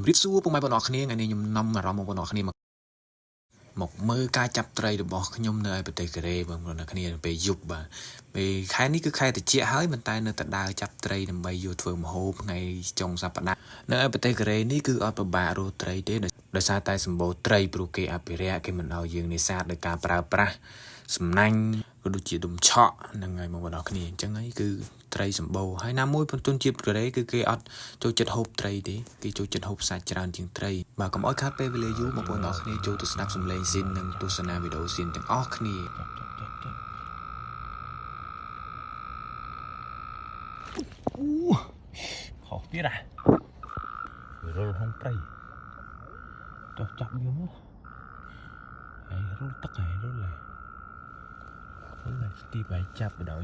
ជំរាបសួរពុកម៉ែបងប្អូនគ្នាថ្ងៃនេះខ្ញុំនាំអារម្មណ៍បងប្អូនគ្នាមកមើលការចាប់ត្រីរបស់ខ្ញុំនៅឯប្រទេសកូរ៉េបងប្អូនគ្នាពេលយប់បាទពេលខែនេះគឺខែត្រជាក់ហើយមិនតែនៅតែដើរចាប់ត្រីដើម្បីយកធ្វើម្ហូបថ្ងៃចុងសប្តាហ៍នៅឯប្រទេសកូរ៉េនេះគឺអត់ពិបាករកត្រីទេដោយសារតែសម្បូរត្រីព្រោះគេអភិរក្សគេមិនឲ្យយើងនេសាទដោយការប្រើប្រាស់សំណាញ់ក៏ដូចជាដុំឆក់ហ្នឹងហើយបងប្អូនគ្នាអញ្ចឹងហើយគឺត្រីសម្បូរហើយណាមួយជនជាតិកូរ៉េគឺគេអត់ចូលចិត្តហូបត្រីទេគេចូលចិត្តហូបសាច់ច្រើនជាងត្រីបាទកុំឲ្យខាតពេលវេលាយូរបងប្អូនគ្នាចូលទៅស្ដាប់សំឡេងស៊ីននិងទស្សនាវីដេអូស៊ីនទាំងអស់គ្នាខុសទៀតរលហងត្រីចុះចាប់វាមកហើយរលទឹកហើយរលស្ទីបឲ្យចាប់បដ ôi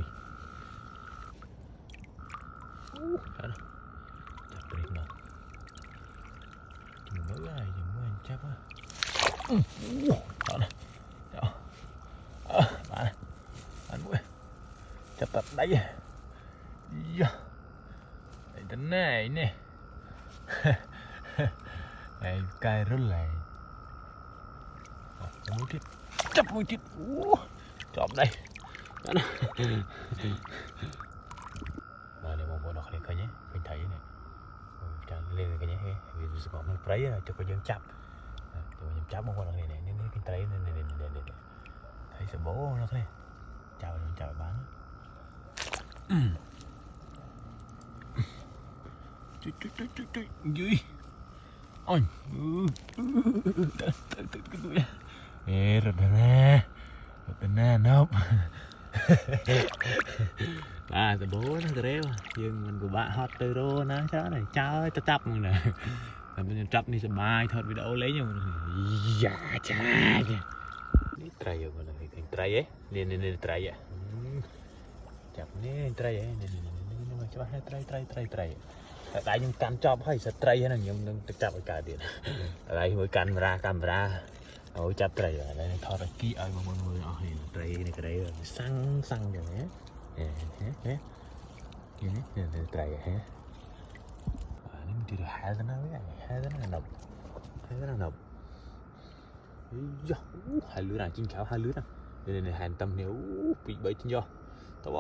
ចាប់ត្រីមកជំនួយហើយជំនួយចាប់បាទបានមួយចាប់តាដៃយ៉ាឯតណែនេះឯកាយរលហើយមួយទៀតចាប់មួយទៀតចាប់ដៃបាទនេះបងប្អូនគ្នាឃើញទេឃើញថៃនេះចាំលេងគ្នាហេវាស្គមនឹងព្រៃចុះក៏យើងចាប់ចូលខ្ញុំចាប់បងប្អូនគ្នានេះឃើញត្រីនេះថៃសបោណាគ្នាចាប់ខ្ញុំចាប់បានជួយយីអញអេរត់ណាណប់បាទសបោណាទៅរេយើងមិនពិបាកហត់ទៅរោណាច្រើនហើយចោលទៅចាប់មកណាតែខ្ញុំចាប់នេះសុបាយថតវីដេអូលេងយ៉ាចានេះត្រីយកមកនេះត្រីហ៎នេះត្រីចាប់នេះត្រីហ៎នេះមកច្បាស់ត្រីតែដៃខ្ញុំកាន់ចប់ហើយសត្រីហ្នឹងខ្ញុំនឹងទៅចាប់ឲ្យកើតទៀតដៃមួយកាមេរ៉ាអូចាប់ត្រីហើយថតឲ្យគីឲ្យបងប្អូនមើលអស់នេះត្រីនេះកូរ៉េសាំងចឹងហ៎នេះត្រីហ៎នេះមិនទីហែលទៅណាវិញហែលទៅណាណប់យ៉ាហែលលឿនជីងខោហែលលឿននេះហែលតំនេះពី3ជញ្ចោះទៅ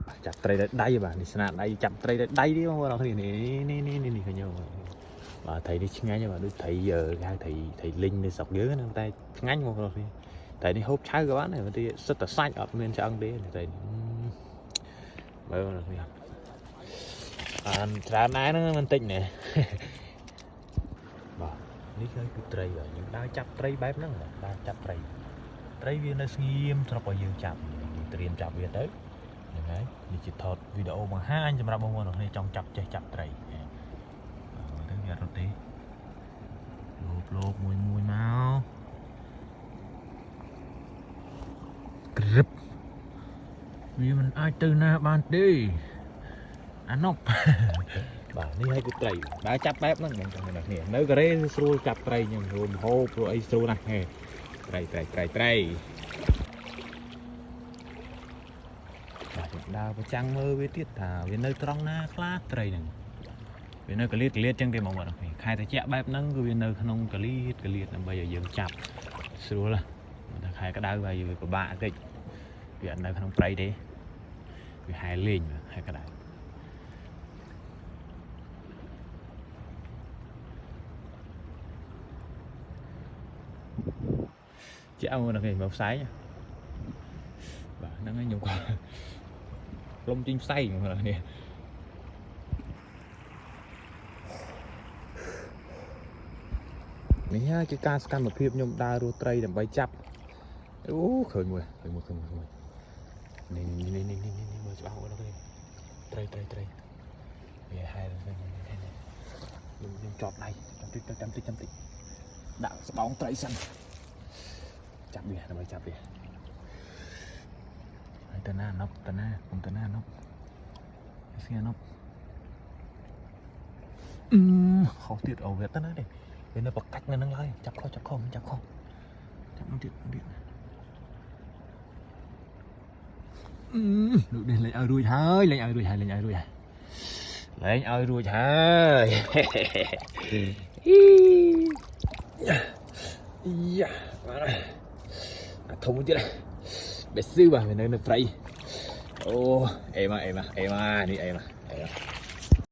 អើយចាប់ត្រីដៃបាទនេះស្នាដៃចាប់ត្រីដៃទេបងប្អូនគ្នានេះឃើញទេបាទត្រីនេះឆ្ងាញ់បាទដូចត្រីគេហៅត្រីលីងនៅស្រុកយើងហ្នឹងតែឆ្ងាញ់បងប្អូនគ្នាត្រីនេះហូបឆៅក៏បានដែរតែសិតតែសាច់អត់មានឆ្អឹងទេត្រីនេះមើលបងប្អូនគ្នាអានច្រើនណាស់ហ្នឹងមិនតិចណាបាទនេះគឺត្រីបាទយើងដើរចាប់ត្រីបែបហ្នឹងបាទដើរចាប់ត្រីវានៅស្ងៀមស្រាប់ឲ្យយើងចាប់ត្រៀមចាប់វាទៅហ្នឹងហើយនេះជាថតវីដេអូបង្ហាញសម្រាប់បងប្អូនគ្នាចង់ចាប់ចេះចាប់ត្រីទៅវាអត់ទេលោកមួយមកក្រឹបវាមិនអាចទៅណាបានទេអាណប់បាទនេះឲ្យគឺត្រីដើរចាប់បែបហ្នឹងបងប្អូនគ្នានៅកូរ៉េស្រួលចាប់ត្រីខ្ញុំរួមហូបព្រោះអីស្រួលណាស់ហេត្រីដើរប្រចាំងមើលវាទៀតថាវានៅត្រង់ណាខ្លះត្រីហ្នឹងវានៅកលៀតចឹងទេបងប្អូនខែត្រជាក់បែបហ្នឹងគឺវានៅក្នុងកលៀតដើម្បីឲ្យយើងចាប់ស្រួលតែខែក្តៅហើយវាពិបាកតិចវាអត់នៅក្នុងព្រៃទេវាហែលលេងខែក្តៅជាអើមកគេមកផ្សាយបាទហ្នឹងហើយខ្ញុំក៏លំជិញផ្សាយបងប្អូននេះជាការសកម្មភាពខ្ញុំដើររស់ត្រីដើម្បីចាប់អូឃើញមួយនេះមើលច្បាស់អូនគេត្រីវាហែលខ្ញុំចប់ដៃចាំតិចដាក់ស្បោងត្រីសិនចាប់វាដើម្បីចាប់វាហើយទៅណាណប់ទៅណាខ្ញុំទៅណាណប់ស្ងាត់ណប់ខុសទៀតអូវាទៅណាទេវានៅប្រកាច់នៅនឹងឡើយចាប់ខុសចាប់នឹងទៀតលោកនេះលេងឲ្យរួចហើយ Lấy ơi ruồi hả. Thông chứ đây. Bé sư bà mình nơi nó frei. Ô, em à, đi em à.